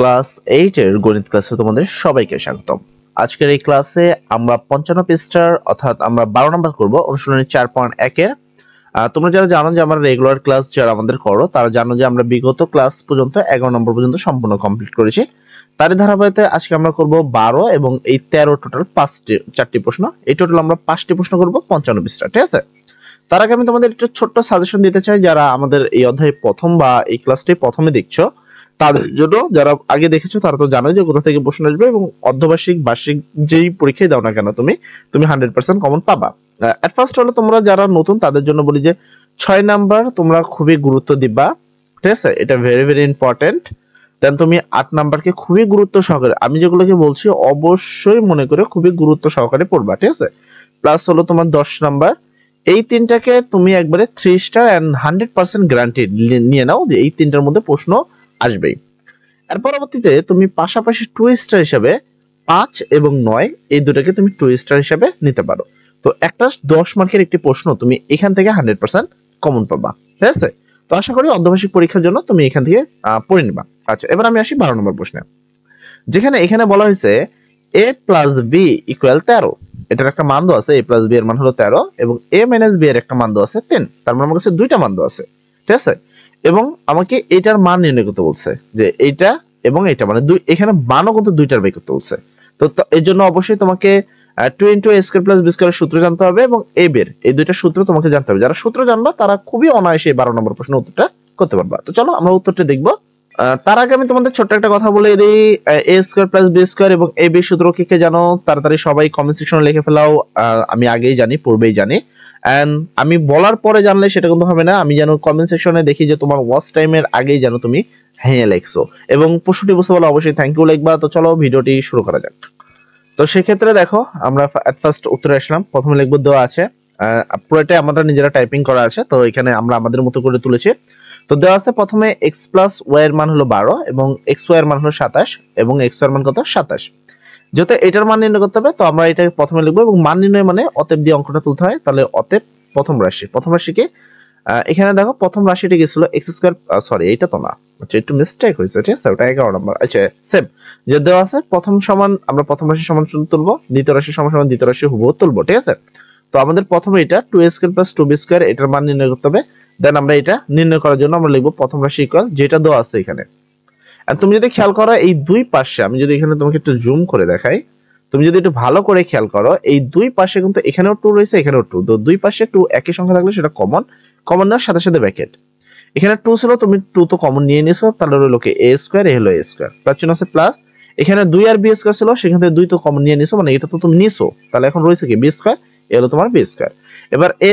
Class 8 এর গণিত ক্লাসে তোমাদের সবাইকে স্বাগতম। আজকের এই ক্লাসে আমরা 55 পৃষ্ঠার অর্থাৎ আমরা 12 নম্বর করব অনুশীলনী 4.1 এর। তোমরা যারা জানো যে আমরা রেগুলার ক্লাস যারা আমাদের করো তারা জানো যে আমরা বিগত ক্লাস পর্যন্ত 11 নম্বর পর্যন্ত সম্পূর্ণ কমপ্লিট করেছি। তারই ধারাবাহিকতায় আজকে আমরা করব 12 এবং এই 13 টোটাল 4টি প্রশ্ন। এই টোটাল আমরা 5টি প্রশ্ন করব 55 পৃষ্ঠা, ঠিক আছে? তার আগে আমি তোমাদের একটা ছোট্ট সাজেশন দিতে চাই, যারা আমাদের এই অধ্যায়ে প্রথম বা এই ক্লাসটি প্রথমে দেখছো তাদের জন্য। যারা আগে দেখেছো তারা তো জানো যে কোথা থেকে প্রশ্ন আসবে, এবং অর্ধবার্ষিক বার্ষিক যেই পরীক্ষায় দাও না কেন তুমি 100% কমন পাবা। এট ফার্স্ট হলো তোমরা যারা নতুন তাদের জন্য বলি যে 6 নাম্বার তোমরা খুবই গুরুত্ব দিবা, ঠিক আছে? এটা ভেরি ভেরি ইম্পর্টেন্ট। দেন তুমি 8 নাম্বারকে খুবই গুরুত্ব সহকারে, আমি যেগুলোকে বলছি অবশ্যই মনে করে খুবই গুরুত্ব সহকারে পড়বা, ঠিক আছে? প্লাস হলো তোমার 10 নাম্বার, এই তিনটাকে তুমি একবারে 3 স্টার এন্ড 100% গ্যারান্টি নিয়ে নাও যে এই তিনটার মধ্যে প্রশ্ন আসবেই। এর পরবর্তীতে তুমি পাশাপাশি 2 স্টার হিসেবে 5 এবং 9 এই দুটাকে তুমি 2 স্টার হিসেবে নিতে পারো। তো একটা 10 মার্কের একটি প্রশ্ন তুমি এখান থেকে 100% কমন পাবা, ঠিক আছে? তো আশা করি অর্ধবার্ষিক পরীক্ষার জন্য তুমি এখান থেকে পড়ে নিবা। আচ্ছা, এবার আমি আসি 12 নম্বর প্রশ্নে, যেখানে এখানে বলা হয়েছে a প্লাস বি ইকুয়াল 13। এটার একটা মান দেওয়া আছে, a প্লাস বি এর মান হলো 13 এবং a মাইনাস বি এর একটা মান দেওয়া আছে 10। তার মানে আমার কাছে দুইটা মান দেওয়া আছে, ঠিক আছে? এবং আমাকে এটার মান নির্ণয় করতে বলছে, যে এইটা এবং এটা মানে দুই, এখানে মানও কিন্তু দুইটার বের করতে বলছে। তো এর জন্য অবশ্যই তোমাকে 2 * a² + b² সূত্র জানতে হবে এবং a বের এই দুইটা সূত্র তোমাকে জানতে হবে। যারা সূত্র জানবা তারা খুবই অনায়াসে 12 নম্বর প্রশ্নের উত্তরটা করতে পারবা। তো চলো আমরা উত্তরটা দেখব। তার আগে আমি তোমাদের ছোট্ট একটা কথা বলে দিই, a² + b² এবং a b সূত্র কি কে জানো? তাড়াতাড়ি সবাই কমেন্ট সেকশনে লিখে ফেলাও। আমি আগেই জানি, পূর্বেই জানি, এন্ড আমি বলার পরে জানলে সেটা কিন্তু হবে না। আমি যেন কমেন্ট সেকশনে দেখি যে তোমার ওয়াচ টাইমের আগেই যেন তুমি হ্যাঁ লিখছো এবং প্রশ্নটি বুঝতে পারলে অবশ্যই থ্যাংক ইউ লিখবা। তো চলো ভিডিওটি শুরু করা যাক। তো সেক্ষেত্রে দেখো আমরা এট ফার্স্ট উত্তরে আসলাম। প্রথমে লিখব দেওয়া আছে, পুরোটাই আমরা নিজেরা টাইপিং করা আছে, তো এখানে আমরা আমাদের মতো করে তুলেছি। তো দেওয়া আছে প্রথমে x প্লাস y এর মান হলো 12 এবং xy এর মান হলো 27 এবং x এর মান কত 27। যেহেতু এটার মান নির্ণয় করতে হবে তো আমরা এটা প্রথমে লিখবো এবং মান নির্ণয় মানে অতএব দিয়ে অঙ্কটা তুলতে হয়। তাহলে অতএব প্রথম রাশিকে এখানে দেখো প্রথম রাশিটা কি ছিল x², সরি এটা তো না, আচ্ছা একটু মিস্টেক হয়েছে, ঠিক আছে? ওটা 11 নম্বর। আচ্ছা সেম যে দেওয়া আছে প্রথম সমান আমরা প্রথম রাশি সমান তুলবো, দ্বিতীয় রাশি সমান দ্বিতীয় রাশি হুবহু তুলবো, ঠিক আছে? তো আমাদের প্রথমে এটা 2a² + 2b² এটার মান নির্ণয় করতে হবে। দেন আমরা এটা নির্ণয় করার জন্য আমরা লিখবো প্রথম রাশি ইকুয়াল যেটা দেওয়া আছে এখানে। আর তুমি যদি খেয়াল করো এই দুই পাশে, আমি যদি এখানে তোমাকে একটু জুম করে দেখাই, তুমি যদি একটু ভালো করে খেয়াল করো এই দুই পাশে কিন্তু এখানেও 2 রয়েছে, এখানেও 2। তো দুই পাশে 2 একই সংখ্যা থাকলে সেটা কমন নেওয়ার সাথে সাথে ব্র্যাকেট। এখানে 2 ছিল, তুমি 2 তো কমন নিয়ে নিছো, তাহলে হলো কি a² এ হলো a², প্লাস চিহ্ন আছে প্লাস। এখানে 2 আর b² ছিল, সেখান থেকে 2 তো কমন নিয়ে নিছো, মানে এটা তো তুমি নিছো, তাহলে এখন রয়েছে কি b², এ হলো তোমার b²। এবার a²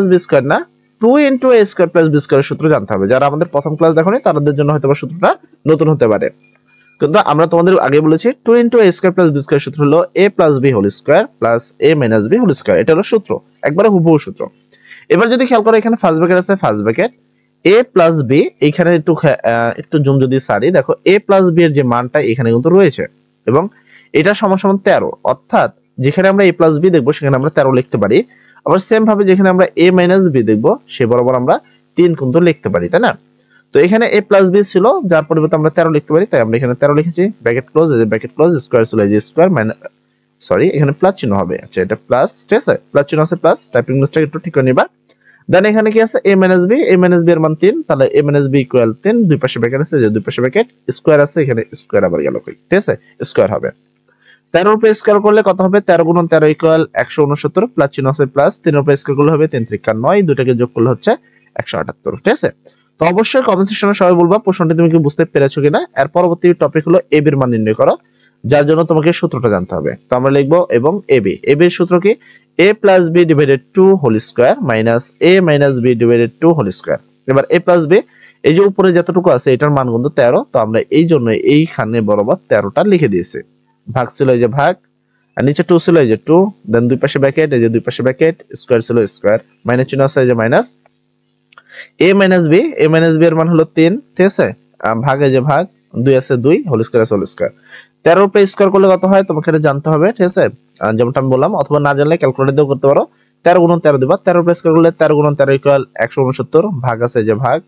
+ b² না 2 * a² + b² এর সূত্র জানতে হবে। যারা আমাদের প্রথম ক্লাস দেখোনি তাদের জন্য হয়তো সূত্রটা নতুন হতে পারে, কিন্তু আমরা তোমাদের আগে বলেছি 2 * a² + b² সূত্র হলো a + b² + a - b²। এটা হলো সূত্র, একবারে হুবহু সূত্র। এবার যদি খেয়াল করো এখানে ফার্স্ট ব্র্যাকেট আছে, ফার্স্ট ব্র্যাকেট a + b, এখানে একটু জুম যদি সারি দেখো a + b এর যে মানটা এখানে কিন্তু রয়েছে এবং এটা সমান সমান 13, অর্থাৎ যেখানে আমরা a + b দেখবো সেখানে আমরা 13 লিখতে পারি। আবার সেম ভাবে যেখানে আমরা a - b দেখবো সে বরাবর আমরা 3 কিন্তু লিখতে পারি, তাই না? তো এখানে a + b ছিল, যার পরিবর্তে আমরা 13 লিখতে পারি, তাই আমরা এখানে 13 লিখেছি। ব্র্যাকেট ক্লোজ, এই যে ব্র্যাকেট ক্লোজ, স্কয়ার ছিল এই যে স্কয়ার সরি এখানে প্লাস চিহ্ন হবে। আচ্ছা এটা প্লাস, ঠিক আছে? প্লাস চিহ্ন আছে, প্লাস টাইপিং মিস্টেক একটু ঠিক করে নিবা। দেন এখানে কি আছে a - b, a - b এর মান 3, তাহলে a - b = 3। দুই পাশে ব্র্যাকেট আছে, যে দুই পাশে ব্র্যাকেট, স্কয়ার আছে, এখানে স্কয়ার আবার গেল কই, ঠিক আছে? স্কয়ার হবে 13 এর উপরে স্কয়ার করলে কত হবে? 13 × 13 = 169, প্লাস চিহ্ন আছে প্লাস, 3 এর উপরে স্কয়ার করলে হবে 3 × 3 = 9, দুটাকে যোগ করলে হচ্ছে 178, ঠিক আছে? তো অবশ্যই কমেন্ট সেকশনে সবাই বলবা প্রশ্নটি তুমি কি বুঝতে পেরেছো কিনা। এর পরবর্তী টপিক হলো a b এর মান নির্ণয় করো, যার জন্য তোমাকে সূত্রটা জানতে হবে। তো আমরা লিখবো এবং a b এর সূত্র কি? a + b / 2 whole square minus a - b / 2 whole square. এবার a + b এই যে উপরে যতটুকু আছে এটার মান কিন্তু 13, তো আমরা এই জন্য এইখানে বরাবর 13টা লিখে দিয়েছি। ভাগ ছিল এই যে ভাগ, আর নিচে 2 ছিল এই যে 2, দেন দুই পাশে ব্র্যাকেট, এই যে দুই পাশে ব্র্যাকেট, স্কয়ার ছিল স্কয়ার, মাইনাস চিহ্ন আছে এই যে মাইনাস, a - b এর মান হলো 3, ঠিক আছে? ভাগ এই যে ভাগ, 2 আছে 2, হোল স্কয়ার আছে হোল স্কয়ার। 13 এর উপরে স্কয়ার করলে কত হয় তোমাকে এটা জানতে হবে, ঠিক আছে? যেমনটা আমি বললাম, অথবা না জানলে ক্যালকুলেটর দিয়েও করতে পারো। 13 × 13 দিবা, 13 এর উপরে স্কয়ার করলে 13 × 13 = 169, ভাগ আছে এই যে ভাগ,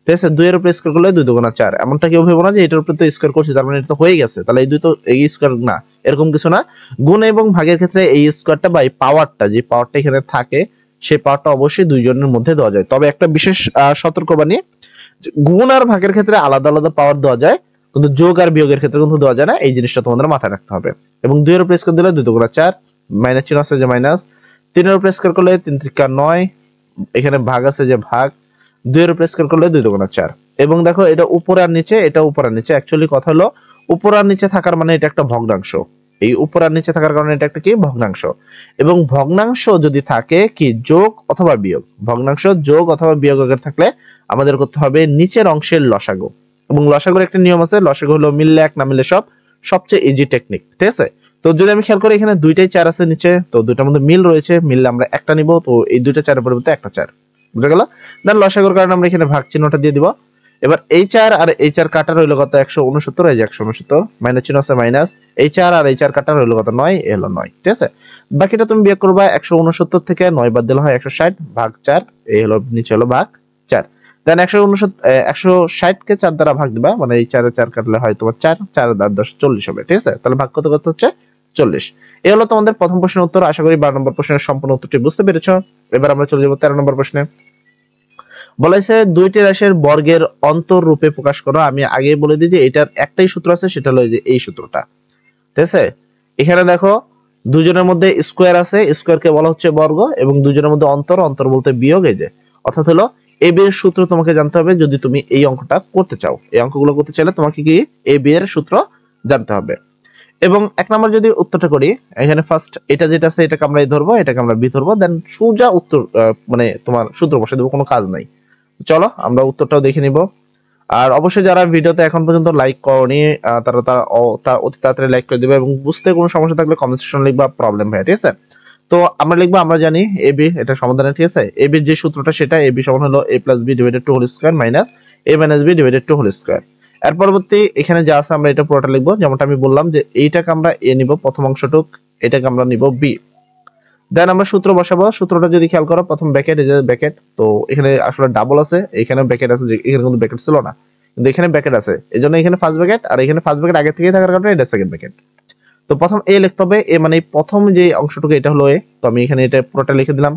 ঠিক আছে, 2 এর উপরে স্কয়ার করলে 2 দুগুণা 4। এমনটা কেউ ভেবো না যে এটার উপরে তো স্কয়ার করছি তার মানে এটা তো হয়ে গেছে, তাহলে এই দুই তো এই স্কয়ার না, এরকম কিছু না। গুণ এবং ভাগের ক্ষেত্রে এই স্কয়ারটা বা এই পাওয়ারটা, যে পাওয়ারটা এখানে থাকে সেই পাওয়ারটা অবশ্যই দুইজনের মধ্যে দেওয়া যায়। তবে একটা বিশেষ সতর্কবাণী, গুণ আর ভাগের ক্ষেত্রে আলাদা আলাদা পাওয়ার দেওয়া যায়, কিন্তু যোগ আর বিয়োগের ক্ষেত্রে কিন্তু দেওয়া যায় না। এই জিনিসটা তোমাদের মাথায় রাখতে হবে। এবং 2 এর উপরে স্কয়ার দিলে 2 দুগুণা 4, মাইনাস চিহ্ন আছে যে মাইনাস, 3 এর উপরে স্কয়ার করলে 3 3 9, এখানে ভাগ আছে যে ভাগ, 2 এর উপরে স্কয়ার করলে 2 দুগুণা 4। এবং দেখো এটা উপরে আর নিচে, এটা উপর আর নিচে, অ্যাকচুয়ালি কথা হলো উপর আর নিচে থাকার মানে এটা একটা ভগ্নাংশ। এই উপর আর নিচে থাকার কারণে এটা একটা কি ভগ্নাংশ। এবং ভগ্নাংশ যদি থাকে কি যোগ অথবা বিয়োগ, ভগ্নাংশ যোগ অথবা বিয়োগের থাকলে আমাদের করতে হবে নিচের অংশের লসাগু। এবং লসাগুর একটা নিয়ম আছে, লসাগু হলো মিললে এক না মিললে সব, সবচেয়ে ইজি টেকনিক। ঠিক আছে, তো যদি আমি খেয়াল করি এখানে দুইটাই 4 আছে নিচে, তো দুইটার মধ্যে মিল রয়েছে, মিললে আমরা একটা নিব, তো এই দুইটা 4 এর পরিবর্তে একটা 4, বুঝা গেল। দেন লসাগুর কারণে আমরা এখানে ভাগ চিহ্নটা দিয়ে দিব। এবার এই 4 আর এই 4 কাটা রইল কত 169, এই যে 169, মাইনাস চিহ্ন আছে মাইনাস, এই 4 আর এই 4 কাটা রইল কত 9, এ হলো 9। ঠিক আছে, বাকিটা তুমি বিয়োগ করবা, 169 থেকে 9 বাদ দিলে হয় 160 ভাগ 4, এই হলো নিচে হলো ভাগ 4। দেন 160 কে 4 দ্বারা ভাগ দিবা, মানে এই 4 এর 4 কাটলে হয় তোমার 4, 4 আর 10 40 হবে। ঠিক আছে, তাহলে ভাগ কত কত হচ্ছে 40। এই হলো তোমাদের প্রথম প্রশ্নের উত্তর। আশা করি 12 নম্বর প্রশ্নের সম্পূর্ণ উত্তরটি বুঝতে পেরেছো। এবার আমরা চলে যাব 13 নম্বর প্রশ্নে। বলা হয়েছে দুইটি রাশির বর্গের অন্তর রূপে প্রকাশ করো। আমি আগেই বলে দিই যে এটার একটাই সূত্র আছে, সেটা হলো যে এই সূত্রটা। ঠিক আছে, এখানে দেখো দুজনের মধ্যে স্কোয়ার আছে, স্কোয়ারকে বলা হচ্ছে বর্গ, এবং দুজনের মধ্যে অন্তর, অন্তর বলতে বিয়োগ। এই যে অর্থাৎ হলো এ বি এর সূত্র তোমাকে জানতে হবে যদি তুমি এই অঙ্কটা করতে চাও। এই অঙ্কগুলো করতে চাইলে তোমাকে কি এ বি এর সূত্র জানতে হবে। এবং এক নম্বর যদি উত্তরটা করি, এখানে ফার্স্ট এটা যেটা আছে এটাকে আমরা এ ধরবো, এটাকে আমরা বি ধরবো, দেন সোজা উত্তর মানে তোমার সূত্র বসে দেবো, কোনো কাজ নাই। চলো আমরা উত্তরটাও দেখে নিব। আর অবশ্যই যারা ভিডিওতে এখন পর্যন্ত লাইক করনি তারা তারা অতি তাড়াতাড়ি লাইক করে দিবে, এবং বুঝতে কোনো সমস্যা থাকলে কমেন্ট সেকশনে লিখবা প্রবলেম ভাই। ঠিক আছে, তো আমরা লিখবো, আমরা জানি এ বি এটা সমাধানে। ঠিক আছে, এ বির যে সূত্রটা সেটা এ বি সমান হলো a plus B divided two whole square minus a minus B divided two whole square. এর পরবর্তী এখানে যা আছে আমরা এটা পুরোটা লিখবো, যেমনটা আমি বললাম যে এইটাকে আমরা এ নিব প্রথম অংশটুক, এটাকে আমরা নিব বি। দেন আমরা সূত্র বসাবো। সূত্রটা যদি খেয়াল করো, প্রথম ব্র্যাকেট, এই যে ব্র্যাকেট, তো এখানে আসলে ডাবল আছে, এখানে ব্র্যাকেট আছে, এখানে কিন্তু ব্র্যাকেট ছিল না, কিন্তু এখানে ব্র্যাকেট আছে, এজন্য এখানে ফার্স্ট ব্র্যাকেট, আর এখানে ফার্স্ট ব্র্যাকেট আগে থেকেই থাকার কারণে এটা সেকেন্ড ব্র্যাকেট। তো প্রথম এ লিখতে হবে, এ মানে প্রথম যে অংশটুকু এটা হলো এ, তো আমি এখানে এটা পুরোটা লিখে দিলাম,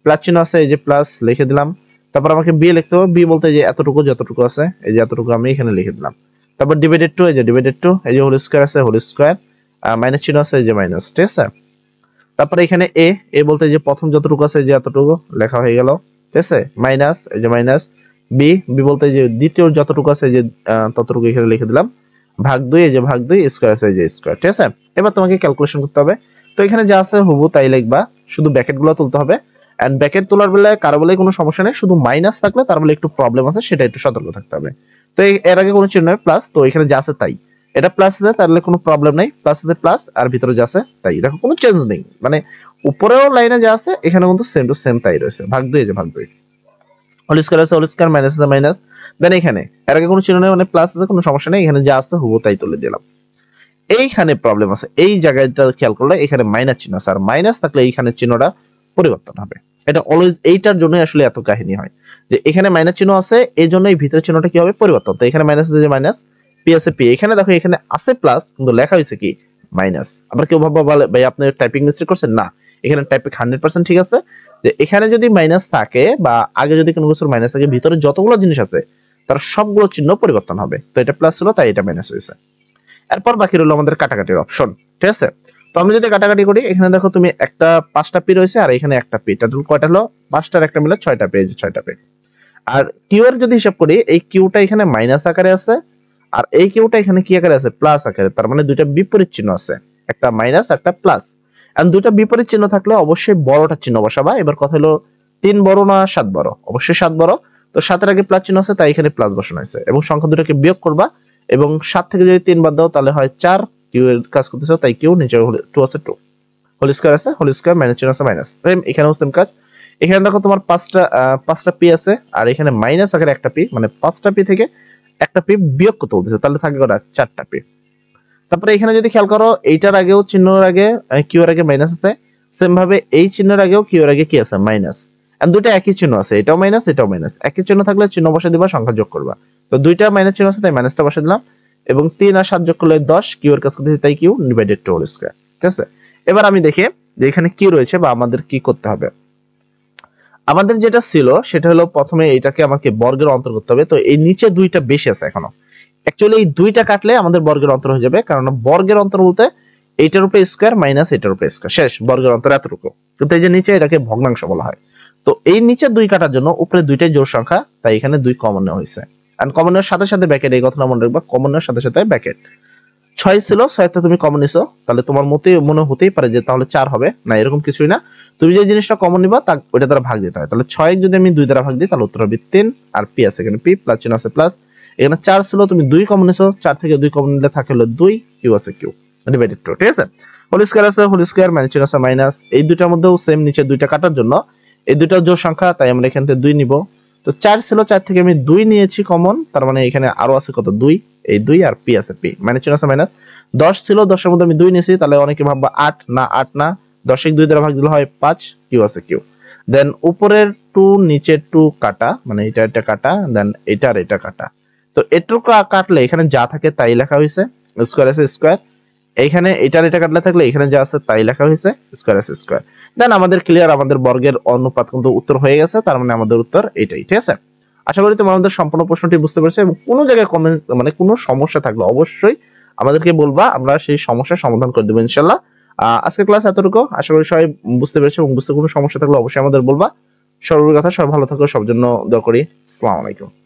প্লাস চিহ্ন আছে এই যে প্লাস লিখে দিলাম। তারপর আমাকে বি লিখতে হবে, বি বলতে যে এতটুকু যতটুকু আছে, এই যে এতটুকু আমি এখানে লিখে দিলাম। তারপর ডিভাইডেড টু, এই যে ডিভাইডেড টু, এই যে হোল স্কয়ার আছে হোল স্কয়ার, মাইনাস চিহ্ন আছে এই যে মাইনাস। ঠিক আছে, তারপরে এখানে এ, এ বলতে যে প্রথম যতটুকু আছে যে এতটুকু লেখা হয়ে গেল। ঠিক আছে, মাইনাস এই যে মাইনাস, বি, বি বলতে যে দ্বিতীয় যতটুকু আছে যে ততটুকু এখানে লিখে দিলাম, ভাগ 2, এই যে ভাগ 2, স্কয়ার আছে এই যে স্কয়ার। ঠিক আছে, এবার তোমাকে ক্যালকুলেশন করতে হবে। তো এখানে যা আছে হুবু তাই লিখবা, শুধু ব্র্যাকেট গুলো তুলতে হবে। এন্ড ব্র্যাকেট তোলার বেলায় কারো বলে কোনো সমস্যা নেই, শুধু মাইনাস থাকলে তার বলে একটু প্রবলেম আছে, সেটা একটু সতর্ক থাকতে হবে। তো এর আগে কোনো চিহ্ন প্লাস, তো এখানে যা আছে তাই, এটা প্লাস আছে তাহলে কোনো প্রবলেম নাই, প্লাস আছে প্লাস, আর ভিতরে যা আছে তাই, দেখো কোনো চেঞ্জ নেই, মানে উপরেও লাইনে যা আছে এখানে কিন্তু সেম টু সেম তাই রয়েছে। ভাগ 2, এই যে ভাগ 2, হোল স্কয়ার আছে হোল স্কয়ার, মাইনাস আছে মাইনাস। দেন এখানে এর আগে কোনো চিহ্ন নেই, মানে প্লাস আছে, কোনো সমস্যা নেই, এখানে যা আছে হুবহু তাই তুলে দিলাম। এইখানে প্রবলেম আছে, এই জায়গাটা খেয়াল করলে এখানে মাইনাস চিহ্ন আছে, আর মাইনাস থাকলে এইখানে চিহ্নটা পরিবর্তন হবে। এটা অলওয়েজ এইটার জন্য আসলে এত কাহিনী হয়, যে এখানে মাইনাস চিহ্ন আছে এই জন্য এই ভিতরের চিহ্নটা কি হবে পরিবর্তন। তো এখানে মাইনাস আছে যে মাইনাস, পি আছে পি, এখানে দেখো এখানে আছে প্লাস কিন্তু লেখা হয়েছে কি মাইনাস। আবার কেউ ভাববা বলে ভাই আপনি টাইপিং মিস্টেক করছেন, না, এখানে টাইপিং 100% ঠিক আছে। যে এখানে যদি মাইনাস থাকে বা আগে যদি কোনো কিছুর মাইনাস থাকে, ভিতরে যতগুলো জিনিস আছে তার সবগুলো চিহ্ন পরিবর্তন হবে। তো এটা প্লাস ছিল তাই এটা মাইনাস হয়েছে। এরপর বাকি রইল আমাদের কাটাকাটির অপশন। ঠিক আছে, তো আমি যদি কাটাকাটি করি, এখানে দেখো তুমি একটা 5টা পি রয়েছে আর এখানে একটা পি, টোটাল কয়টা হলো 5টার একটা মিলে 6টা পি, 6টা পি। আর কিউ এর যদি হিসাব করি, এই কিউটা এখানে মাইনাস আকারে আছে, আর এই কিউটা এখানে কি আকারে আছে প্লাস আকারে, তার মানে দুইটা বিপরীত চিহ্ন আছে, একটা মাইনাস একটা প্লাস। এন্ড দুইটা বিপরীত চিহ্ন থাকলে অবশ্যই বড়টা চিহ্ন বসাবা। এবার কথা হলো 3 বড় না 7 বড়, অবশ্যই 7 বড়। তো 7এর আগে প্লাস চিহ্ন আছে তাই এখানে প্লাস বসানো হয়েছে, এবং সংখ্যা দুটোকে বিয়োগ করবা, এবং 7 থেকে যদি 3 বাদ দাও তাহলে হয় 4। কিউ এর কাজ করতেছো তাই কিউ, নিচে 2 আছে 2, হোল স্কয়ার আছে হোল স্কয়ার, মাইনাস চিহ্ন আছে মাইনাস। সেম এখানেও সেম কাজ। এখানে দেখো তোমার 5টা পি আছে, আর এখানে মাইনাস আকারে একটা পি, মানে 5টা পি থেকে একটা পি বিয়োগ করতে বলতেছে, তাহলে থাকে কটা 4টা পি। তারপরে এখানে যদি খেয়াল করো, এইটার আগেও চিহ্নের আগে কিউ এর আগে মাইনাস আছে, সেম ভাবে এই চিহ্নের আগেও কিউ এর আগে কি আছে মাইনাস। এন্ড দুইটা একই চিহ্ন আছে, এটাও মাইনাস এটাও মাইনাস, একই চিহ্ন থাকলে চিহ্ন বসে দিবা, সংখ্যা যোগ করবা। তো দুইটা মাইনাস চিহ্ন আছে তাই মাইনাসটা বসে দিলাম, এবং 3 আর 7 যোগ করলে 10, কিউ এর কাজ করতেছি তাই Q divided two whole square. ঠিক আছে, এবার আমি দেখি যে এখানে কি রয়েছে বা আমাদের কি করতে হবে। আমাদের যেটা ছিল সেটা হলো প্রথমে এটাকে আমাকে বর্গের অন্তর করতে হবে। তো এই নিচে দুইটা বেশি আছে এখনো, অ্যাকচুয়ালি এই দুইটা কাটলে আমাদের বর্গের অন্তর হয়ে যাবে, কারণ বর্গের অন্তর বলতে এইটার উপরে স্কয়ার মাইনাস এটার উপরে স্কয়ার, শেষ, বর্গের অন্তর এতটুকু। কিন্তু এই যে নিচে এটাকে ভগ্নাংশ বলা হয়। তো এই নিচে দুই কাটার জন্য উপরে দুইটাই জোড় সংখ্যা, তাই এখানে দুই কমন নেওয়া হয়েছে। আর কমন নেওয়ার সাথে সাথে ব্র্যাকেট, এই কথা মনে রাখবা, কমন নেওয়ার সাথে সাথে ব্র্যাকেট। 6 ছিল, 6টা তুমি কমন নিছো, তাহলে তোমার মনে হতেই পারে যে তাহলে 4 হবে না, এরকম কিছুই না। তুমি যে জিনিসটা কমন নিবা তা ওইটা দ্বারা ভাগ দিতে হয়। তাহলে 6 যদি আমি 2 দ্বারা ভাগ দিই তাহলে উত্তর হবে 3, আর পি আছে এখানে, পি প্লাস চিহ্ন আছে প্লাস। এখানে 4 ছিল, তুমি 2 কমন নিছো, 4 থেকে 2 কমন নিলে থাকে হলো 2, কিউ আছে কিউ ডিভাইডেড টু। ঠিক আছে, হোল স্কয়ার আছে, হোল স্কয়ার মাইনাস চিহ্ন আছে মাইনাস, এই দুইটার মধ্যেও সেম, নিচে দুইটা কাটার জন্য এই দুইটা জোড় সংখ্যা, তাই আমরা এখান থেকে 2 নিব। তো 4 ছিল, 4 থেকে আমি 2 নিয়েছি কমন, তার মানে এখানে আরো আছে কত, 2, এই 2 আর পি আছে পি, মাইনাস চিহ্ন আছে মাইনাস। 10 ছিল, 10 এর মধ্যে আমি 2 নিয়েছি, তাহলে অনেকে ভাববা 8 না, 8 না, 10 2 দ্বারা ভাগ দিলে হয় 5, কিউ আছে কিউ। দেন উপরের 2 নিচের 2 কাটা, মানে এটা এটা কাটা, দেন এটা আর এটা কাটা। তো এটুকু কাটলে এখানে যা থাকে তাই লেখা হয়েছে, স্কয়ার আছে স্কয়ার। এইখানে এটা আর এটা কাটলে থাকলে এখানে যা আছে তাই লেখা হয়েছে, স্কয়ার আছে স্কয়ার। দেন আমাদের ক্লিয়ার, আমাদের বর্গের অনুপাত কিন্তু উত্তর হয়ে গেছে, তার মানে আমাদের উত্তর এটাই। ঠিক আছে, আশা করি তোমরা আমাদের সম্পূর্ণ প্রশ্নটি বুঝতে পেরেছো, এবং কোনো জায়গায় কমেন্ট মানে কোনো সমস্যা থাকলে অবশ্যই আমাদেরকে বলবা, আমরা সেই সমস্যার সমাধান করে দেবো ইনশাল্লাহ। আজকে ক্লাস এতটুকু, আশা করি সবাই বুঝতে পেরেছো, এবং বুঝতে কোনো সমস্যা থাকলে অবশ্যই আমাদের বলবা। সর্বোপরি কথা, সবাই ভালো থাকো, সবার জন্য দোয়া করি। আসসালামু আলাইকুম।